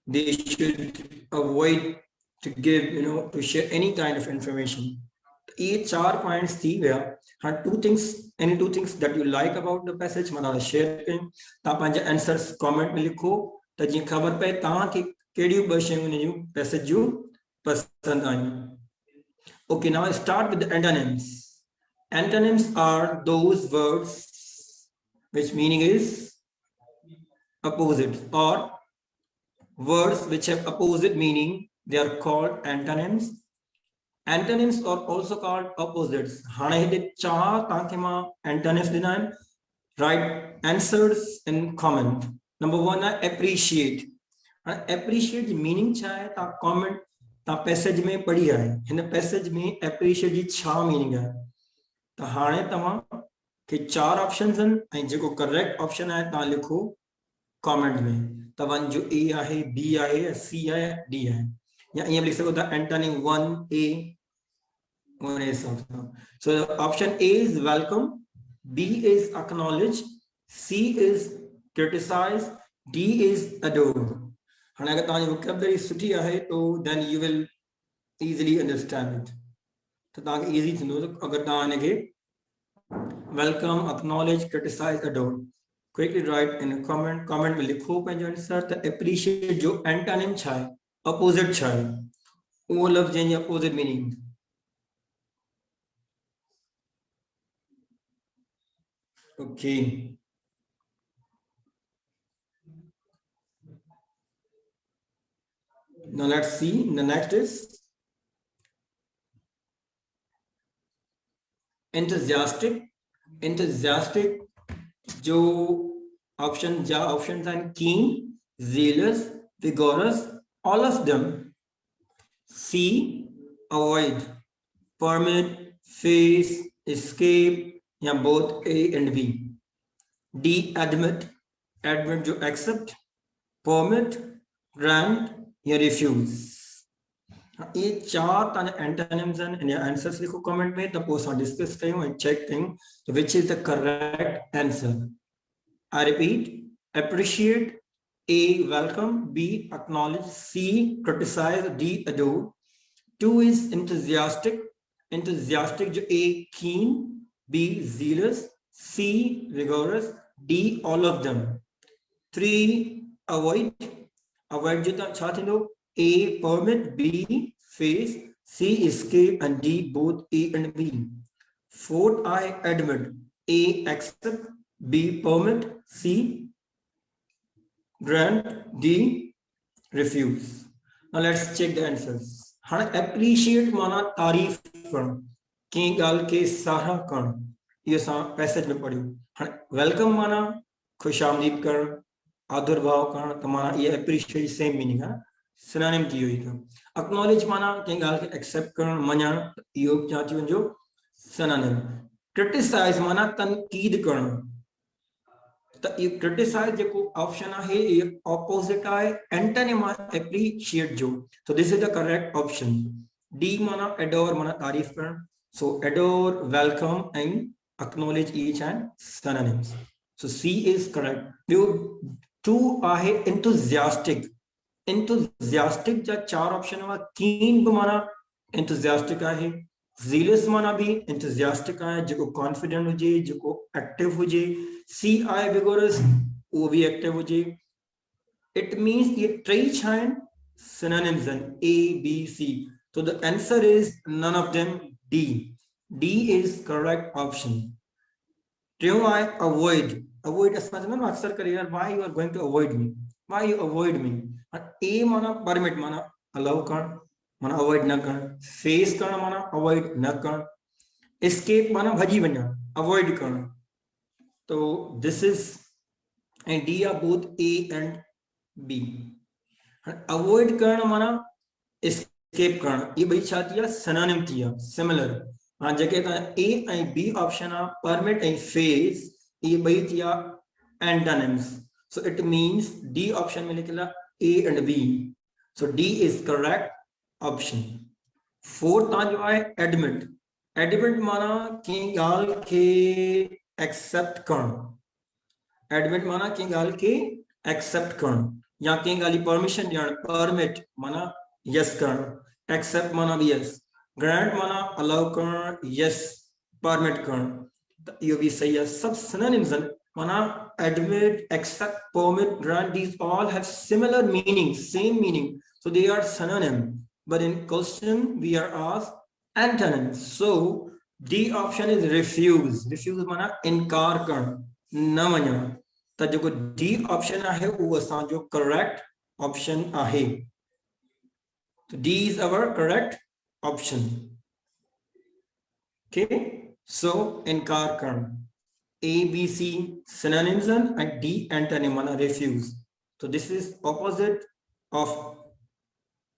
they should avoid to give to share any kind of information. ये चार points थी विया. हाँ any two things that you like about the passage मां share कयूं. तव्हां पंहिंजा answers comment में लिखो त जीअं ख़बर पए तव्हांखे कहिड़ियूं ॿ शयूं इन जूं passage जूं पसंदि आयूं. Okay, now I start with the antonyms. Antonyms are those words which meaning is opposite or words which have opposite meaning. They are called antonyms. Antonyms are also called opposites. हाणे हिते चार तव्हांखे मां antonyms ॾिना आहिनि. Write answers in comment. Number one आहे appreciate. हाणे appreciate जी meaning छा आहे? तव्हां comment तव्हां पैसेज में पढ़ी आहे. हिन पैसेज में appreciate जी छा मीनिंग आहे? त हाणे तव्हां खे चार ऑप्शंस आहिनि ऐं जेको करेक्ट ऑप्शन आहे तव्हां लिखो कमेंट में. तव्हांजो ए आहे, बी आहे, सी आहे, डी आहे. या ईअं लिखी सघो था एंटोनिम 1A उन हिसाब सां. So option A is welcome, B is acknowledge, C is criticize, D is adore. हाणे अगर तव्हांजी vocabulary सुठी आहे तो then you will easily understand it. त तव्हांखे easy थींदो अगर तव्हां हिनखे welcome, acknowledge, criticize, adore. Quickly write in a comment में लिखो पंहिंजो आंसर. त appreciate जो एंटोनिम छा आहे, opposite छा आहे, उहो लफ़्ज़ जंहिंजी opposite meaning. Okay. Now let's see. The next is enthusiastic. Enthusiastic जो options are keen, zealous, vigorous, all of them. C, avoid, permit, face, escape, या both A and B. D, admit जो accept, permit, grant या refuse. ये चार ताने antonyms and in answers लिखो comment में. तो पोइ असां discuss कयूं and check कयूं which is the correct answer. I repeat: appreciate, A, welcome, B, acknowledge, C, criticize, D, adore. 2 is enthusiastic. Enthusiastic जो A, keen, B, zealous, C, vigorous, D, all of them. 3 avoid जो छा थींदो A permit, B face, C escape and D both A and B. 4th I admit, A accept, B permit, C grant, D refuse. Now let's check the answers. हाँ appreciate माना तारीफ करण की गाल के सारा करण ये पैसेज में पढ़ियो हाँ वेलकम माना खुशामदीद करण आदुर्भाव करण तो माना ये appreciate सेम मीनिंग है सिनोनिम थी हुई था acknowledge माना की गाल के एक्सेप्ट करण मञण यो क्या थी वञो सिनोनिम criticize माना तनकीद करण तो ये criticize जो ऑप्शन है ये ऑपोजिट है एंटोनिम appreciate जो so this is the correct option. D माना adore माना तारीफ करण so adore, welcome and acknowledge each and synonyms. So C is correct. जो 2 है enthusiastic. enthusiastic जा 4 ऑप्शन हुआ keen को माना enthusiastic है zealous माना भी enthusiastic है जो confident हो जे जो active हो जे C I vigorous वो भी active हो जे it means ये ट्रेई छाइन synonyms and A B C so the answer is none of them. D is correct option. Do I avoid असमझ अक्सर करे यार why you are going to avoid me, why you avoid me. A माना permit माना allow करण माना avoid न करण face करण माना avoid न करण escape माना भजी वञण avoid करण तो this is and D are both A and B. avoid करण माना escape करण ये भाई छा थिया सिनोनिम थिया सिमिलर हाँ जगह A and B ऑप्शन आ permit and face ये भाई थिया antonyms so it means D option में लिखला A and B so D is correct option. 4th आ जो है admit माना की गाल के accept करण admit माना की गाल के accept करण या की गाली परमिशन ॾियण permit माना yes करण accept माना भी yes grant माना allow करण yes permit करण ये भी सही है सब synonyms हैं माना admit accept permit grant these all have similar meaning same meaning so they are synonym but in question we are asked antonyms so D option is refuse माना इनकार करण न मञण तो जो D ऑप्शन है वो असां जो करेक्ट ऑप्शन है तो D is our correct option. Okay so इनकार करण A B C synonyms and D antonym माना refuse so this is opposite of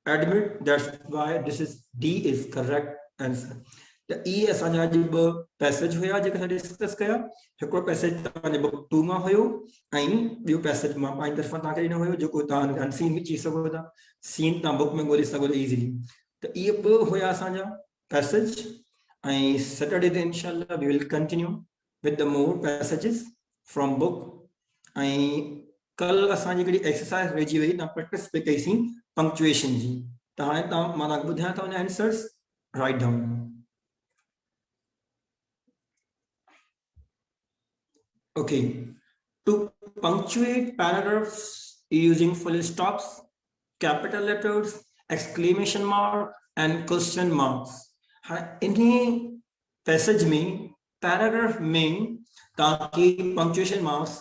admit that's why this is D is correct answer. The E असांजा जो passage हुआ जो discuss कया हिकिड़ो passage तव्हांजे book 2 मां हुयो ऐं ॿियो पैसेज मां पंहिंजी तरफ़ां तव्हांखे ॾिनो हुयो जेको तव्हां अनसीन विझी सघो था सीन तव्हां बुक में ॻोल्हे सघो था इज़िली त इहे ॿ हुया असांजा पैसेज ऐं सैटरडे ते इंशाल्लाह we will continue with the more passages from book ऐं कल असांजी हिकिड़ी एक्सरसाइज रहिजी वई तव्हां प्रैक्टिस पे कईसीं पंक्चुएशन जी त हाणे तव्हां मां तव्हांखे ॿुधायां थो हुन answers write down. Okay, to punctuate paragraphs using full stops, capital letters, exclamation mark and question marks. इन्हीं पैसेज में पैराग्राफ में ताकि punctuation marks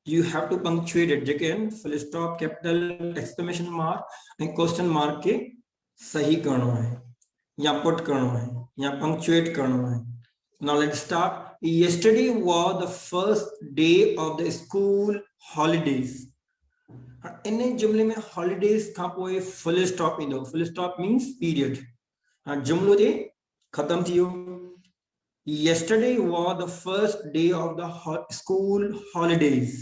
you have to punctuate it again full stop capital exclamation mark and question mark के सही करना है या put करना है या punctuate करना है. Now let's start. Yesterday was the first day of the school holidays. In जुमले में holidays का पोए full stop ईंदो. Full stop means period. जुमलो जे खत्म थियो. Yesterday was the first day of the school holidays.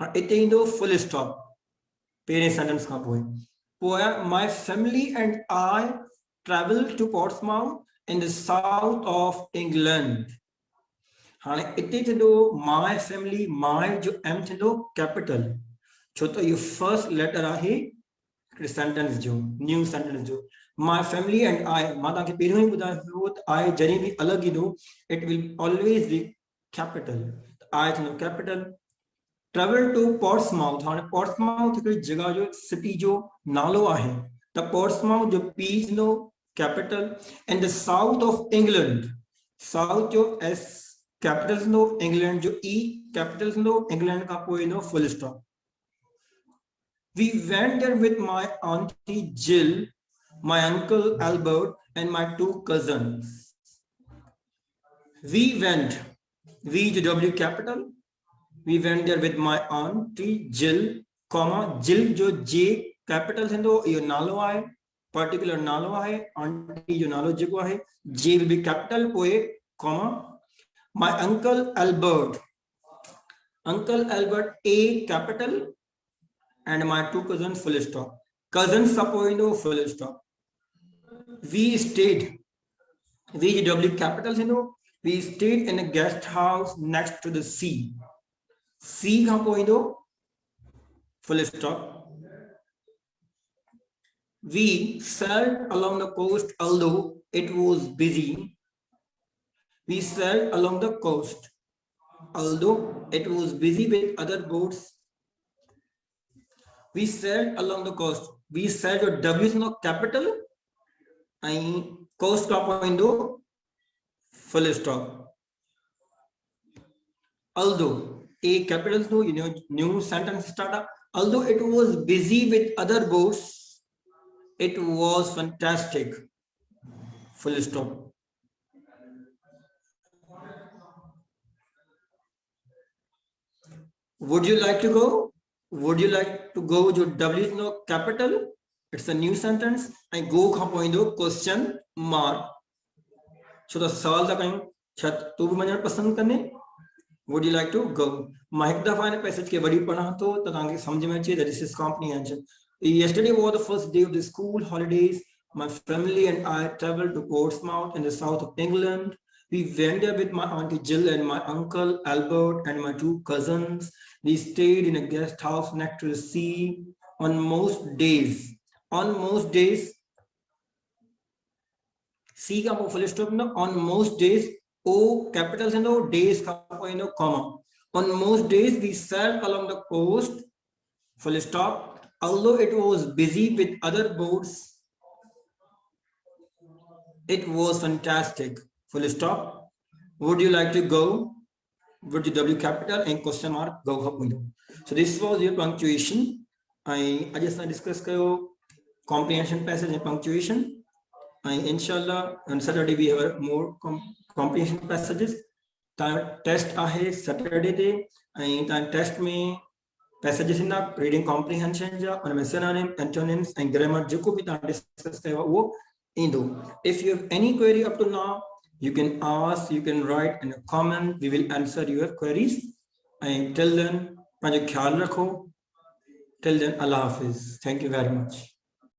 इते ईंदो full stop. पहिरें सेंटेंस का पोए. पोया my family and I traveled to Portsmouth in the south of England. हाँ इतने थींदो my family my जो M थींदो कैपिटल छो तो ये फर्स्ट लेटर आहे सेंटेंस जो न्यू सेंटेंस जो my family and I मां तव्हांखे पहिरियों ई ॿुधायो त I जॾहिं बि अलॻि ईंदो it will always be capital I थींदो कैपिटल travel to Portsmouth. हाणे Portsmouth हिकिड़ी जगह जो सिटी जो नालो आहे त Portsmouth जो P नो capital and the south of England. South जो S capital नो England जो E capital नो England का पोइ no full stop. We went there with my auntie Jill, my uncle Albert, and my 2 cousins. We went, V to W capital. We went there with my auntie Jill, comma Jill जो J capital थींदो इहो नालो आहे, particular नालो आहे, auntie जो नालो जेको आहे, J will be capital पोइ comma my uncle Albert A capital and my 2 cousins full stop. Cousins का पोइ ईंदो full stop. We stayed, V W capital थींदो. We stayed in a guest house next to the sea. Sea का पोइ ईंदो full stop. We sailed along the coast although it was busy. We sailed along the coast although it was busy with other boats. We sailed along the coast. We sailed your W is no capital and coast का पोइ ईंदो full stop. Although A capitals no, you know, new sentence starter. Although it was busy with other boats, it was fantastic. Full stop. Would you like to go? Would you like to go? जो W is no capital. It's a new sentence. And go का point दो question mark. So the सवाल था कहीं छत तो भी मज़ा पसंद करने. Would you like to go? मां एक दफा ने पैसेज के बड़ी पढ़ा तो तव्हांखे समझ में अचे that this is comprehension. Yesterday was the first day of the school holidays. My family and I traveled to Portsmouth in the south of England. We went there with my auntie Jill and my uncle Albert and my 2 cousins. We stayed in a guest house next to the sea. On most days, C का full stop no. On most days, O capitals and O days का पोइ no comma. On most days we sailed along the coast, full stop. Although it was busy with other boats, it was fantastic. Full stop. Would you like to go? Would you W capital and question mark go up window. So this was your punctuation. I just discuss kayo comprehension passage and punctuation. And inshallah on Saturday we have more comprehension passages. Test आहे Saturday day and test में passages in the reading comprehension ja और में synonym, antonyms and grammar जो को भी discuss करेगा वो इंदो. If you have any query up to now, you can ask, you can write in a comment. We will answer your queries. And till then, पंहिंजो ख्याल रखो. Till then, Allah Hafiz. Thank you very much.